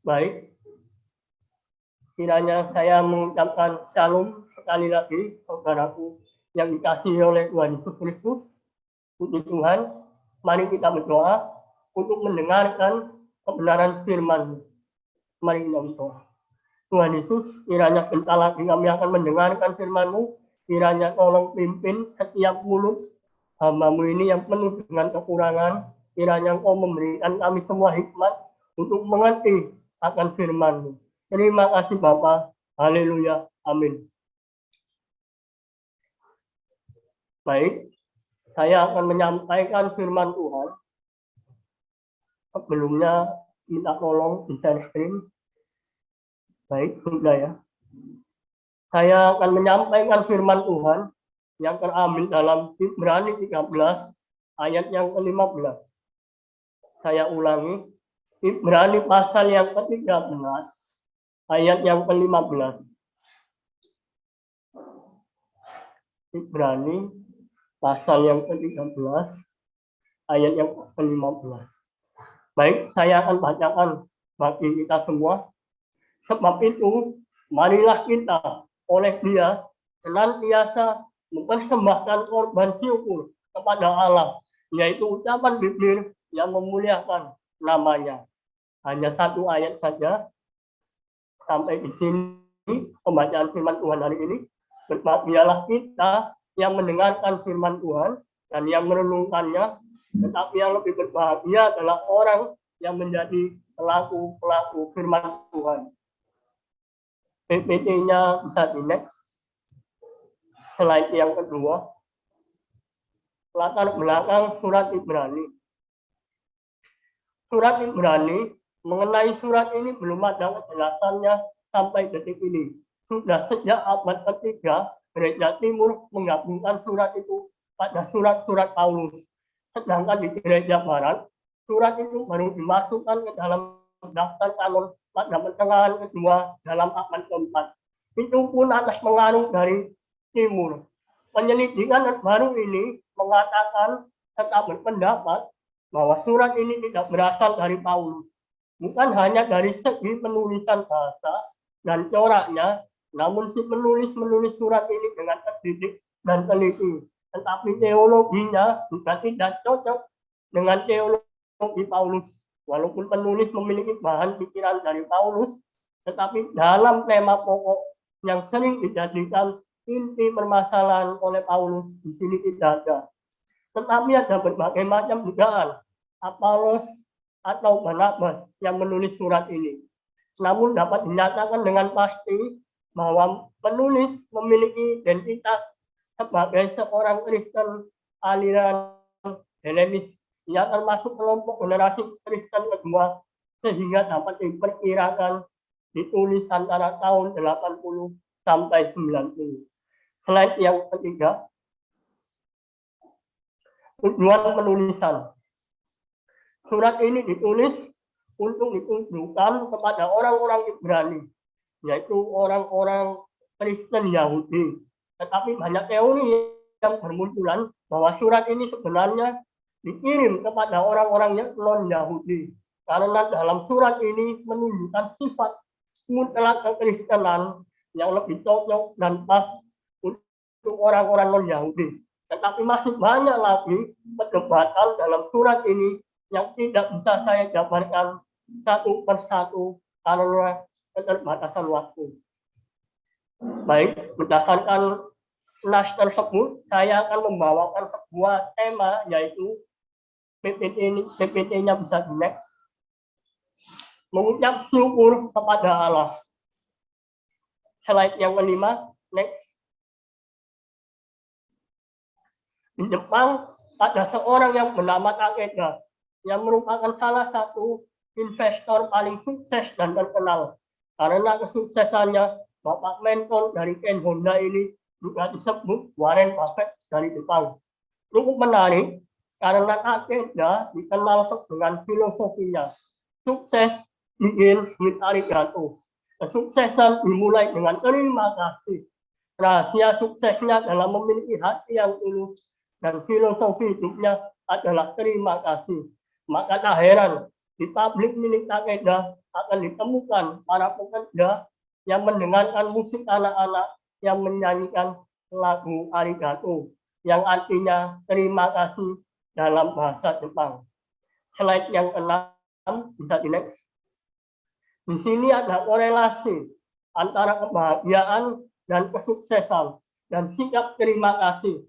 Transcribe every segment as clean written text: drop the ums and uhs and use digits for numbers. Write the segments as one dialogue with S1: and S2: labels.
S1: Baik, kiranya saya mengucapkan shalom sekali lagi, saudaraku yang dikasihi oleh Tuhan Yesus Kristus. Puji Tuhan, mari kita berdoa untuk mendengarkan kebenaran firman. Mari kita berdoa. Tuhan Yesus, kiranya bentar lagi kami akan mendengarkan firman-Mu, kiranya tolong pimpin setiap mulut hamba-Mu ini yang penuh dengan kekurangan, kiranya Engkau memberikan kami semua hikmat untuk mengerti akan firman-Mu. Terima kasih Bapa. Haleluya. Amin. Baik, saya akan menyampaikan firman Tuhan. Sebelumnya minta tolong di share screen. Baik, sudah ya. Saya akan menyampaikan firman Tuhan yang terambil dalam Ibrani 13 ayat yang ke-15. Saya ulangi, Ibrani pasal yang ke-13 ayat yang ke-15. Ibrani pasal yang ke-13 ayat yang ke-15. Baik, saya akan bacakan bagi kita semua. Sebab itu, marilah kita oleh Dia senantiasa mempersembahkan korban syukur kepada Allah, yaitu ucapan bibir yang memuliakan namanya. Hanya satu ayat saja. Sampai di sini pembacaan firman Tuhan hari ini. Berbahagialah kita yang mendengarkan firman Tuhan dan yang merenungkannya, tetapi yang lebih berbahagia adalah orang yang menjadi pelaku-pelaku firman Tuhan. PPT-nya bisa di next. Slide yang kedua. Latar belakang surat Ibrani. Surat Ibrani, mengenai surat ini belum ada kejelasannya sampai detik ini. Sudah sejak abad ketiga, Gereja Timur menggabungkan surat itu pada surat-surat Paulus. Sedangkan di Gereja Barat, surat itu baru dimasukkan ke dalam daftar kanon pada pertengahan kedua dalam abad keempat. Itu pun atas pengaruh dari Timur. Penyelidikan baru ini mengatakan serta berpendapat bahwa surat ini tidak berasal dari Paulus. Bukan hanya dari segi penulisan bahasa dan coraknya, namun si penulis surat ini dengan terdidik dan teliti. Tetapi teologinya juga tidak cocok dengan teologi Paulus. Walaupun penulis memiliki bahan pikiran dari Paulus, tetapi dalam tema pokok yang sering dijadikan inti permasalahan oleh Paulus di sini tidak ada. Tetapi ada berbagai macam dugaan Apolos atau Barnabas yang menulis surat ini. Namun dapat dinyatakan dengan pasti bahwa penulis memiliki identitas sebagai seorang Kristen aliran Helenis. Ia termasuk kelompok generasi Kristen kedua, sehingga dapat diperkirakan ditulis antara tahun 80 sampai 90. Slide yang ketiga. Tujuan penulisan. Surat ini ditulis untuk ditujukan kepada orang-orang Ibrani, yaitu orang-orang Kristen Yahudi. Tetapi banyak teori yang bermunculan bahwa surat ini sebenarnya dikirim kepada orang-orang yang non-Yahudi. Karena dalam surat ini menunjukkan sifat mutlak kekristenan yang lebih cocok dan pas untuk orang-orang non-Yahudi. Tetapi masih banyak lagi perdebatan dalam surat ini yang tidak bisa saya jabarkan satu persatu karena keterbatasan waktu. Baik, berdasarkan nas tersebut, saya akan membawakan sebuah tema, yaitu PPT-nya bisa di next. Mengucap syukur kepada Allah. Slide yang kelima, next. Di Jepang ada seorang yang bernama Takeda, yang merupakan salah satu investor paling sukses dan terkenal. Karena kesuksesannya, Bapak mentor dari Ken Honda ini juga disebut Warren Buffett dari Jepang. Cukup menarik karena Takeda dikenal dengan filosofinya. Sukses begin with arigato. Kesuksesan dimulai dengan terima kasih. Rahasia suksesnya adalah memiliki hati yang tulus dan filosofi hidupnya adalah terima kasih. Maka tak heran di pabrik milik Takeda akan ditemukan para pekerja yang mendengarkan musik anak-anak yang menyanyikan lagu arigato, yang artinya terima kasih dalam bahasa Jepang. Slide yang ke-6 bisa di next. Di sini ada korelasi antara kebahagiaan dan kesuksesan dan sikap terima kasih.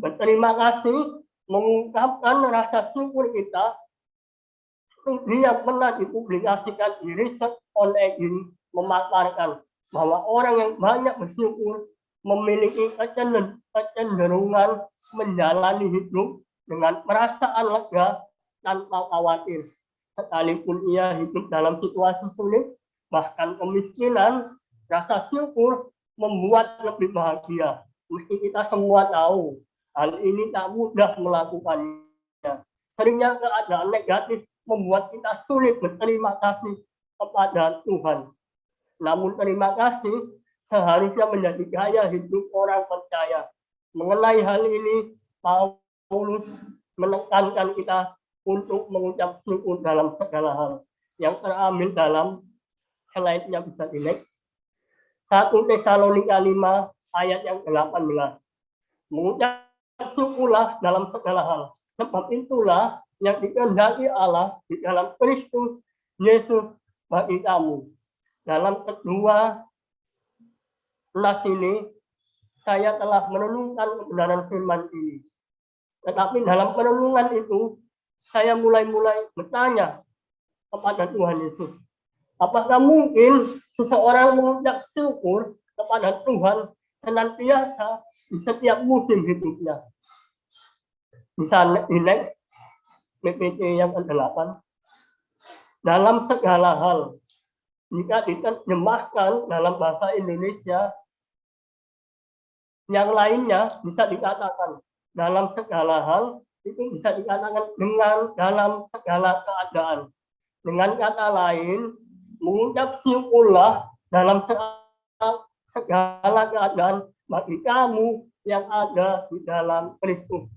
S1: Berterima kasih mengungkapkan rasa syukur kita. Studi yang pernah dipublikasikan di Research on Aging memaparkan bahwa orang yang banyak bersyukur memiliki kecenderungan menjalani hidup dengan perasaan lega tanpa khawatir. Sekalipun ia hidup dalam situasi sulit, bahkan kemiskinan, rasa syukur membuat lebih bahagia. Meski kita semua tahu, hal ini tak mudah melakukannya. Seringnya keadaan negatif membuat kita sulit berterima kasih kepada Tuhan. Namun terima kasih seharusnya menjadi gaya hidup orang percaya. Mengenai hal ini, Paulus menekankan kita untuk mengucap syukur dalam segala hal. Yang terambil dalam slide-nya bisa di next. 1 Tesalonika 5 ayat yang ke-18. Mengucap syukurlah dalam segala hal. Sebab itulah yang dikehendaki Allah di dalam Kristus Yesus bagi kamu. Dalam kedua nas ini, saya telah merenungkan kebenaran firman ini. Tetapi dalam perenungan itu, saya mulai bertanya kepada Tuhan Yesus. Apakah mungkin seseorang mengucap syukur kepada Tuhan senantiasa di setiap musim hidupnya? Bisa di next PPT yang ke-8. Dalam segala hal, jika diterjemahkan dalam bahasa Indonesia, yang lainnya bisa dikatakan dalam segala hal, itu bisa dikatakan dengan dalam segala keadaan. Dengan kata lain, mengucap syukurlah dalam segala keadaan bagi kamu yang ada di dalam Kristus.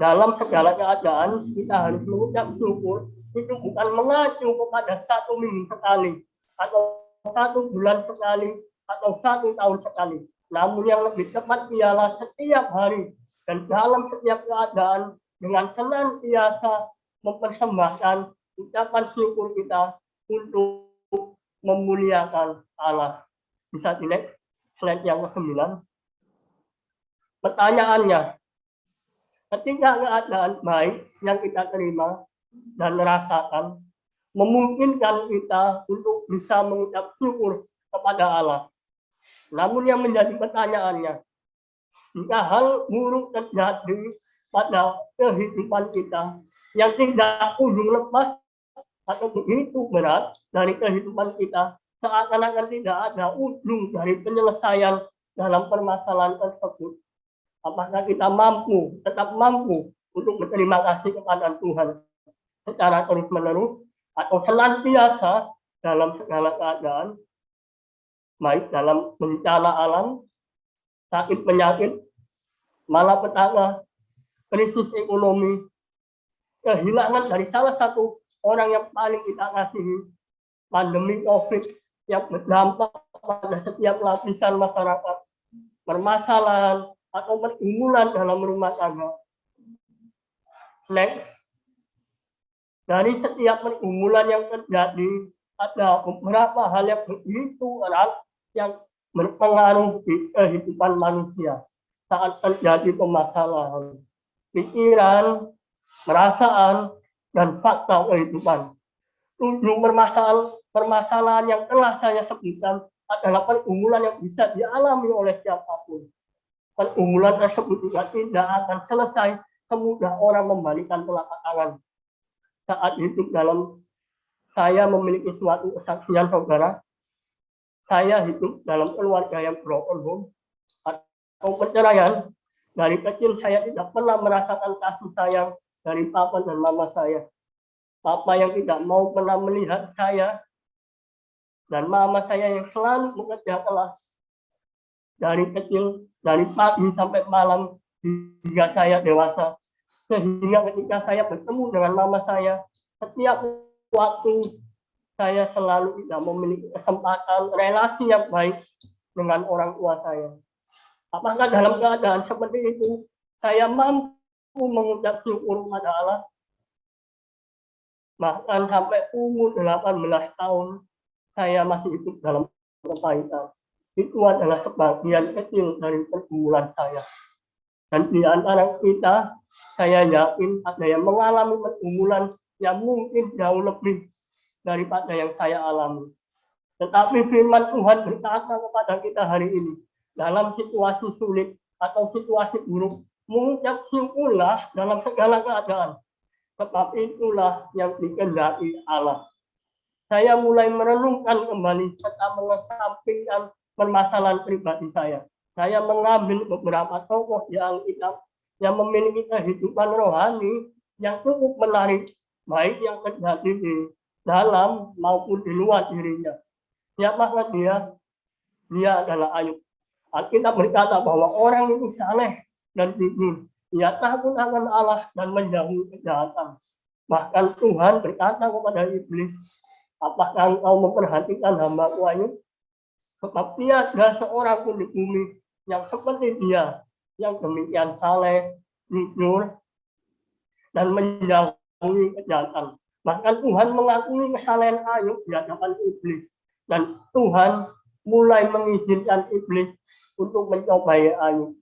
S1: Dalam segala keadaan kita harus mengucap syukur. Itu bukan mengacu kepada 1 minggu sekali, atau 1 bulan sekali, atau 1 tahun sekali. Namun yang lebih tepat ialah setiap hari dan dalam setiap keadaan dengan senantiasa mempersembahkan ucapan syukur kita untuk memuliakan Allah. Bisa di next slide yang ke-9. Pertanyaannya, ketika keadaan baik yang kita terima dan rasakan, memungkinkan kita untuk bisa mengucap syukur kepada Allah. Namun yang menjadi pertanyaannya, jika hal buruk terjadi pada kehidupan kita yang tidak ujung lepas atau begitu berat dari kehidupan kita, seakan-akan tidak ada ujung dari penyelesaian dalam permasalahan tersebut, apakah kita tetap mampu untuk berterima kasih kepada Tuhan secara terus-menerus atau senantiasa dalam segala keadaan, baik dalam bencana alam, sakit penyakit, malapetaka, krisis ekonomi, kehilangan dari salah satu orang yang paling kita kasihi, pandemi COVID yang berdampak pada setiap lapisan masyarakat, permasalahan atau pergumulan dalam rumah tangga. Next, dari setiap pergumulan yang terjadi, ada beberapa hal yang begitu erat yang berpengaruh di kehidupan manusia saat terjadi permasalahan, pikiran, perasaan, dan fakta kehidupan. 7 permasalahan yang telah saya sebutkan adalah pergumulan yang bisa dialami oleh siapapun. Pergumulan tersebut juga tidak akan selesai semudah orang membalikan telapak tangan. Saat hidup dalam, saya memiliki suatu kesaksian, saudara. Saya hidup dalam keluarga yang broken home atau perceraian. Dari kecil saya tidak pernah merasakan kasih sayang dari papa dan mama saya. Papa yang tidak mau pernah melihat saya, dan mama saya yang selalu bekerja keras dari kecil, dari pagi sampai malam hingga saya dewasa. Sehingga ketika saya bertemu dengan mama saya, setiap waktu saya selalu tidak memiliki kesempatan relasi yang baik dengan orang tua saya. Apakah dalam keadaan seperti itu saya mampu mengucap syukur pada Allah? Bahkan sampai umur 18 tahun saya masih hidup dalam kepahitan. Itu adalah sebagian kecil dari pergumulan saya. Dan di antara kita, saya yakin ada yang mengalami pergumulan yang mungkin jauh lebih daripada yang saya alami. Tetapi firman Tuhan berkata kepada kita hari ini, dalam situasi sulit atau situasi buruk, mengucap syukurlah dalam segala keadaan. Sebab itulah yang dikehendaki Allah. Saya mulai merenungkan kembali serta mengesampingkan permasalahan pribadi saya. Saya mengambil beberapa tokoh yang memiliki kehidupan rohani yang cukup menarik, baik yang terjadi di dalam maupun di luar dirinya. Siapakah dia? Dia adalah Ayub. Alkitab berkata bahwa orang itu saleh dan jujur. Ia takut akan Allah dan menjauhi kejahatan. Bahkan Tuhan berkata kepada iblis, apakah engkau memperhatikan hamba-Ku Ayub? Sebab tiada seorang pun di bumi yang seperti dia, yang demikian saleh, jujur, dan menjauhi kejahatan. Bahkan Tuhan mengakui kesalahan Ayub di hadapan iblis. Dan Tuhan mulai mengizinkan iblis untuk mencobai Ayub.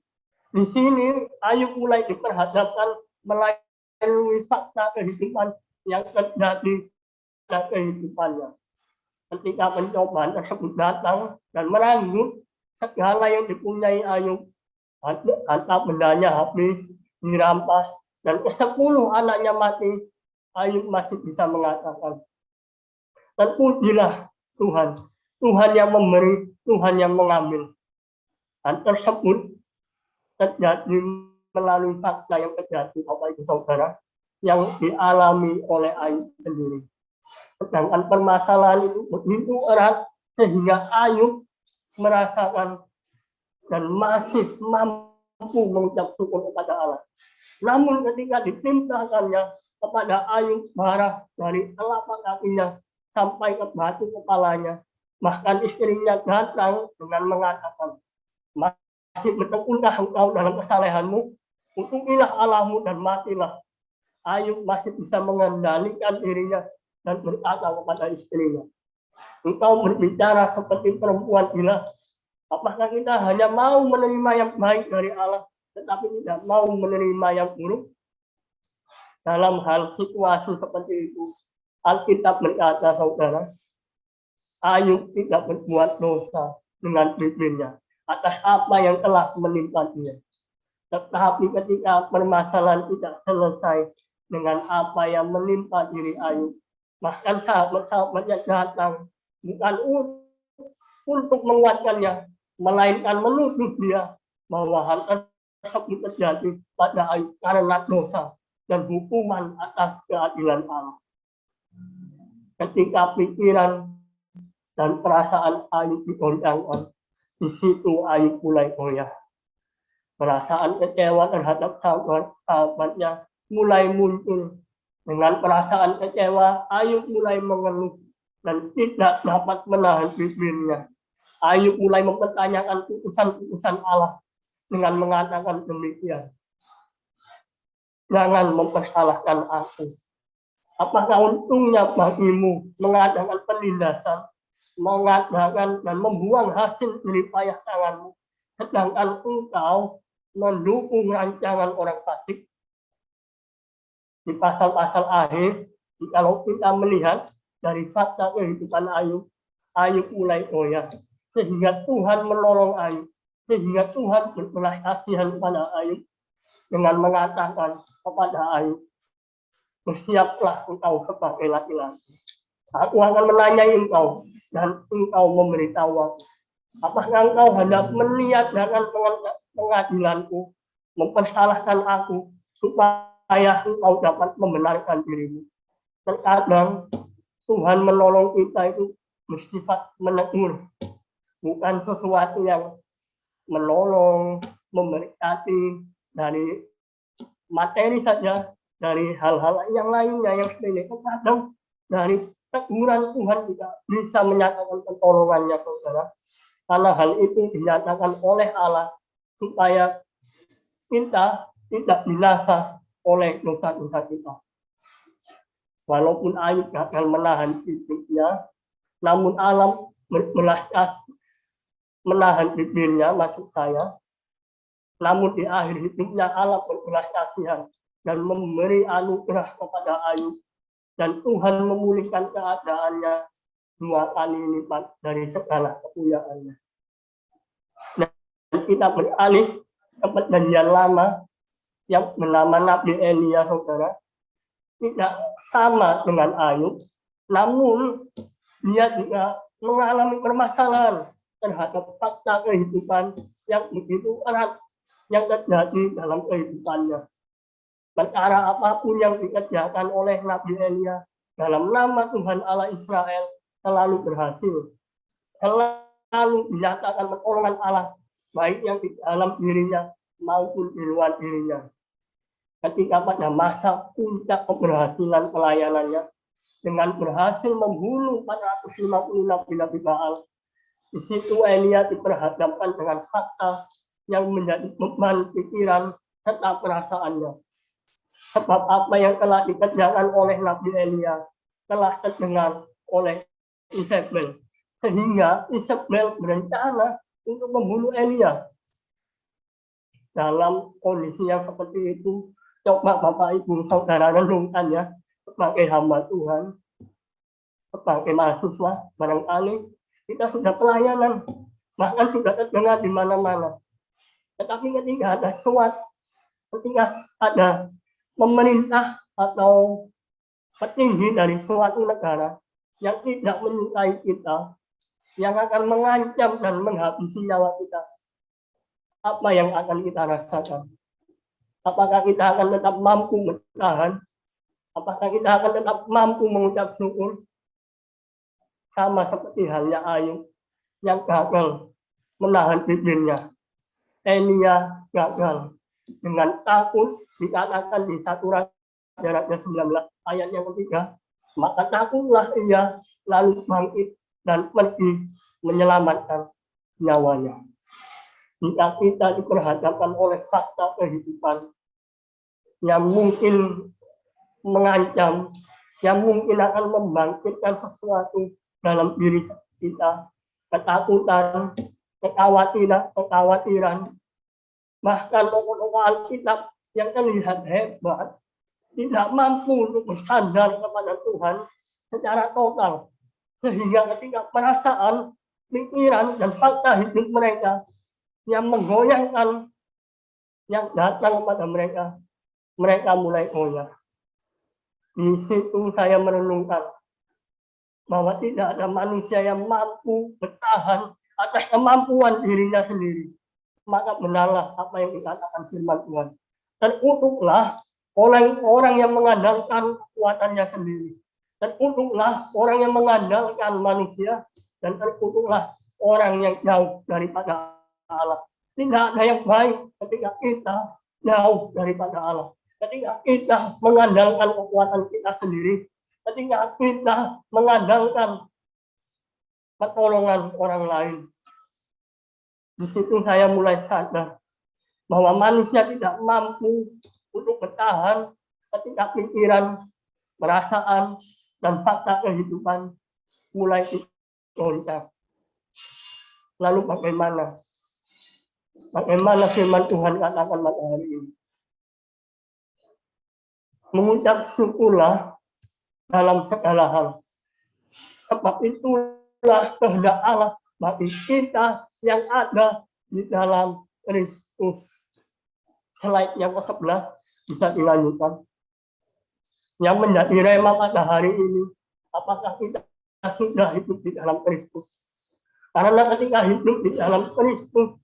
S1: Di sini Ayub mulai diperhadapkan melalui fakta kehidupan yang terjadi dalam kehidupannya. Ketika pencobaan tersebut datang dan merenggut segala yang dipunyai Ayub, harta bendanya habis, dirampas, dan ke-10 anaknya mati, Ayub masih bisa mengatakan, terpujilah Tuhan, Tuhan yang memberi, Tuhan yang mengambil. Dan tersebut terjadi melalui fakta yang terjadi, Bapak Ibu Saudara, yang dialami oleh Ayub sendiri. Sedangkan permasalahan itu begitu erat sehingga Ayub merasakan dan masih mampu mengucap syukur kepada Allah. Namun ketika ditimpakannya kepada Ayub bara dari telapak kakinya sampai ke batu kepalanya, bahkan istrinya datang dengan mengatakan, masih bertekunkah engkau dalam kesalehanmu? Utukilah Allahmu dan matilah. Ayub masih bisa mengendalikan dirinya dan berkata kepada istrinya, engkau berbicara seperti perempuan gila. Apakah kita hanya mau menerima yang baik dari Allah, tetapi tidak mau menerima yang buruk? Dalam hal situasi seperti itu, Alkitab berkata, saudara, Ayub tidak berbuat dosa dengan bibirnya atas apa yang telah menimpa dia. Tetapi ketika permasalahan tidak selesai dengan apa yang menimpa diri Ayub, bahkan sahabat-sahabatnya datang bukan untuk menguatkannya, melainkan menuduh dia bahwa hal tersebut terjadi pada Ayub karena dosa dan hukuman atas keadilan Allah. Ketika pikiran dan perasaan Ayub digoncangkan, di situ Ayub mulai goyah. Perasaan kecewa terhadap sahabatnya mulai muncul. Dengan perasaan kecewa, Ayub mulai mengeluh dan tidak dapat menahan bibirnya. Ayub mulai mempertanyakan putusan-putusan Allah dengan mengatakan demikian. Jangan mempersalahkan aku. Apakah untungnya bagimu mengadakan penindasan, mengadakan dan membuang hasil jerih payah tanganmu, sedangkan engkau mendukung rancangan orang fasik? Di pasal-pasal akhir, kalau kita melihat dari fakta kehidupan Ayub, Ayub mulai goyah, sehingga Tuhan menolong Ayub, sehingga Tuhan berbelas kasihan kepada Ayub dengan mengatakan kepada Ayub, bersiaplah engkau sebagai laki-laki. Aku akan menanyai engkau dan engkau memberitahu aku. Apakah engkau hendak meniadakan pengadilanku, mempersalahkan aku, supaya engkau dapat membenarkan dirimu? Terkadang Tuhan menolong kita itu bersifat menegur, bukan sesuatu yang menolong, memberkati dari materi saja, dari hal-hal yang lainnya yang sepele. Terkadang dari teguran Tuhan tidak bisa menyatakan pertolongannya, saudara. Karena hal itu dinyatakan oleh Allah supaya kita tidak binasa oleh dosa-dosa kita. Walaupun Ayub gagal menahan hidupnya, namun alam menahan bibirnya, maksud saya. Namun di akhir hidupnya Allah berbelas kasihan dan memberi anugerah kepada Ayub, dan Tuhan memulihkan keadaannya 2 kali lipat dari segala kepuyaannya. Dan kita beralih ke perjanjian lama yang bernama Nabi Elia, saudara. Tidak sama dengan Ayub, namun dia juga mengalami permasalahan terhadap fakta kehidupan yang begitu erat yang terjadi dalam kehidupannya. Perkara apapun yang dikerjakan oleh Nabi Elia dalam nama Tuhan Allah Israel selalu berhasil. Selalu dinyatakan pertolongan Allah, baik yang di dalam dirinya maupun di luar dirinya. Ketika pada masa puncak keberhasilan pelayanannya, dengan berhasil membunuh 450 nabi-nabi Baal, di situ Elia diperhadapkan dengan fakta yang menjadi beban pikiran serta perasaannya. Sebab apa yang telah dikerjakan oleh Nabi Elia telah terdengar oleh Isabel, sehingga Isabel berencana untuk membunuh Elia. Dalam kondisi yang seperti itu, coba Bapak Ibu Saudara renungkan ya, sebagai hamba Tuhan, sebagai mahasiswa, barangkali kita sudah pelayanan, bahkan sudah terdengar di mana-mana. Tetapi ketika ada suatu, ketika ada pemerintah atau petinggi dari suatu negara yang tidak menyukai kita, yang akan mengancam dan menghabisi nyawa kita, apa yang akan kita rasakan? Apakah kita akan tetap mampu bertahan? Apakah kita akan tetap mampu mengucap syukur? Sama seperti halnya Ayub yang gagal menahan bibirnya. Elia gagal dengan takut, dikatakan di 1 Raja 19 ayat yang ketiga, maka takutlah ia lalu bangkit dan pergi menyelamatkan nyawanya. Jika kita diperhadapkan oleh fakta kehidupan yang mungkin mengancam, yang mungkin akan membangkitkan sesuatu dalam diri kita, ketakutan, kekhawatiran, bahkan tokoh-tokoh Alkitab yang terlihat hebat tidak mampu untuk bersandar kepada Tuhan secara total, sehingga ketika perasaan, pikiran, dan fakta hidup mereka yang menggoyangkan yang datang kepada mereka, mereka mulai goyah. Di situ saya merenungkan bahwa tidak ada manusia yang mampu bertahan atas kemampuan dirinya sendiri. Maka benarlah apa yang dikatakan firman Tuhan. Terkutuklah orang-orang yang mengandalkan kekuatannya sendiri. Terkutuklah orang yang mengandalkan manusia, dan terkutuklah orang yang jauh daripada Allah. Tidak ada yang baik ketika kita jauh daripada Allah. Ketika kita mengandalkan kekuatan kita sendiri, ketika kita mengandalkan pertolongan orang lain. Di situ saya mulai sadar bahwa manusia tidak mampu untuk bertahan ketika pikiran, perasaan, dan fakta kehidupan mulai goncang. Lalu bagaimana? Bagaimana firman Tuhan katakan pada hari ini? Mengucap syukurlah dalam segala hal. Sebab itulah kehendak Allah bagi kita yang ada di dalam Kristus. Slide yang ke-11 bisa dilanjutkan. Yang menjadi rema pada hari ini, apakah kita sudah hidup di dalam Kristus? Karena ketika hidup di dalam Kristus,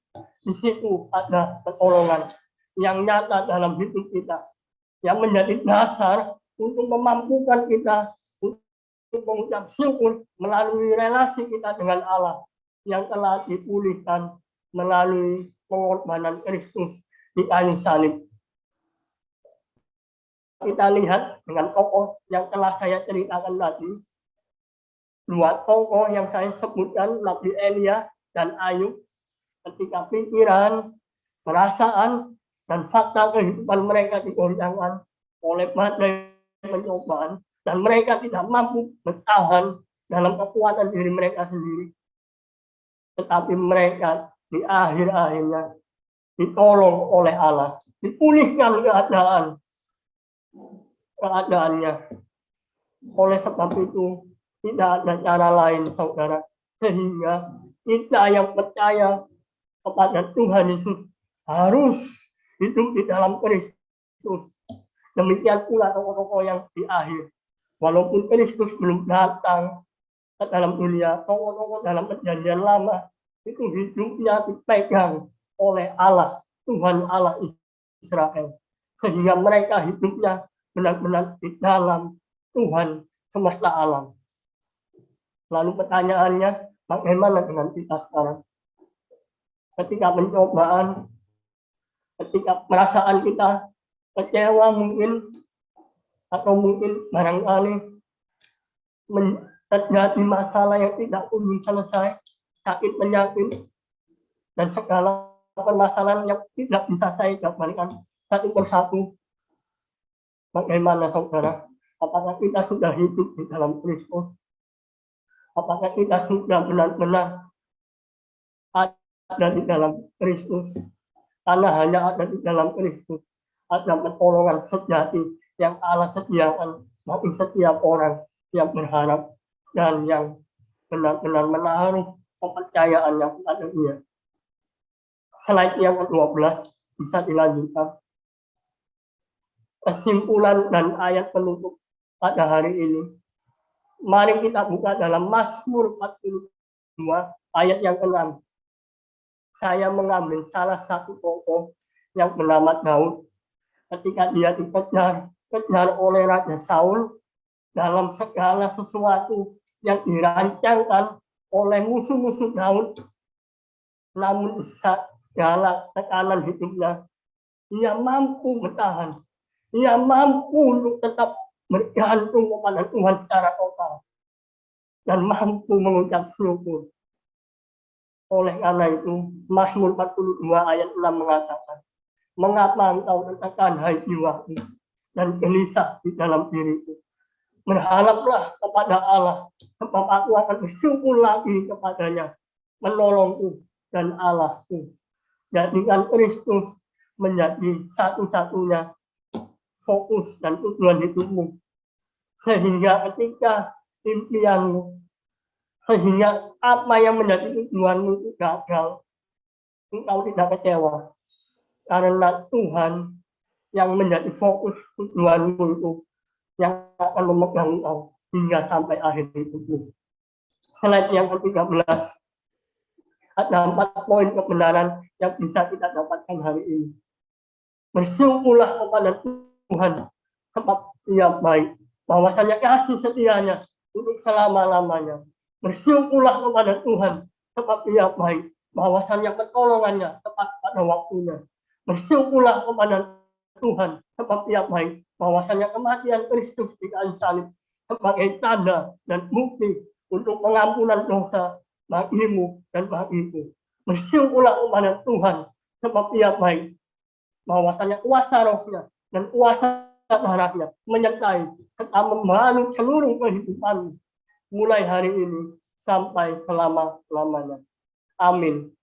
S1: di situ ada pertolongan yang nyata dalam hidup kita, yang menjadi dasar untuk memampukan kita untuk mengucap syukur melalui relasi kita dengan Allah yang telah dipulihkan melalui pengorbanan Kristus di kayu salib. Kita lihat dengan tokoh yang telah saya ceritakan tadi, dua tokoh yang saya sebutkan, Nabi Elia dan Ayub, ketika pikiran, perasaan, dan fakta kehidupan mereka digoncangkan oleh badai pencobaan, dan mereka tidak mampu bertahan dalam kekuatan diri mereka sendiri. Tetapi mereka di akhir-akhirnya ditolong oleh Allah, dipulihkan keadaannya. Oleh sebab itu, tidak ada cara lain, saudara, sehingga kita yang percaya kepada Tuhan Yesus harus hidup di dalam Kristus. Demikian pula tokoh-tokoh yang di akhir. Walaupun Kristus belum datang ke dalam dunia, tokoh-tokoh dalam perjanjian lama itu hidupnya dipegang oleh Allah, Tuhan Allah Israel. Sehingga mereka hidupnya benar-benar di dalam Tuhan semesta alam. Lalu pertanyaannya, bagaimana dengan kita sekarang? Ketika pencobaan, ketika perasaan kita kecewa mungkin, atau mungkin barangkali terjadi masalah yang tidak kunjung selesai, sakit penyakit, dan segala permasalahan yang tidak bisa saya jabarkan satu persatu. Bagaimana saudara? Apakah kita sudah hidup di dalam Kristus? Apakah kita sudah benar-benar ada di dalam Kristus? Karena hanya ada di dalam Kristus ada pertolongan sejati yang Allah sediakan bagi setiap orang yang berharap dan yang benar-benar menaruh kepercayaannya kepada Dia. Slide yang ke-12 bisa dilanjutkan. Kesimpulan dan ayat penutup pada hari ini. Mari kita buka dalam Mazmur 42 ayat yang ke-6. Saya mengambil salah satu tokoh yang bernama Daud ketika dia dikejar oleh Raja Saul dalam segala sesuatu yang dirancangkan oleh musuh-musuh Daud. Namun segala tekanan hidupnya, ia mampu bertahan. Ia mampu untuk tetap bergantung kepada Tuhan secara total dan mampu mengucap syukur. Oleh karena itu, Mazmur 42 ayat 6 mengatakan, mengapa engkau tertekan, hai jiwaku, dan gelisah di dalam diriku? Berharaplah kepada Allah, sebab aku akan bersyukur lagi kepadanya, menolongku dan Allahku. Jadikan Kristus menjadi satu-satunya fokus dan tujuan hidupmu, sehingga ketika impianmu, sehingga apa yang menjadi tujuanmu itu gagal, engkau tidak kecewa, karena Tuhan yang menjadi fokus tujuanmu itu yang akan memegang engkau hingga sampai akhir hidupmu. Slide yang ke-13, ada 4 poin kebenaran yang bisa kita dapatkan hari ini. Bersyukurlah kepada Tuhan, sebab Dia baik, bahwasanya kasih setianya untuk selama-lamanya. Bersyukurlah kepada Tuhan, sebab Dia baik, bahwasanya pertolongannya tepat pada waktunya. Bersyukurlah kepada Tuhan, sebab Dia baik, bahwasanya kematian Kristus di kayu salib sebagai tanda dan bukti untuk pengampunan dosa bagimu dan bagiku. Bersyukurlah kepada Tuhan, sebab Dia baik, bahwasanya kuasa rohnya dan kuasa darahnya menyertai serta membalut seluruh kehidupan mulai hari ini sampai selama-lamanya. Amin.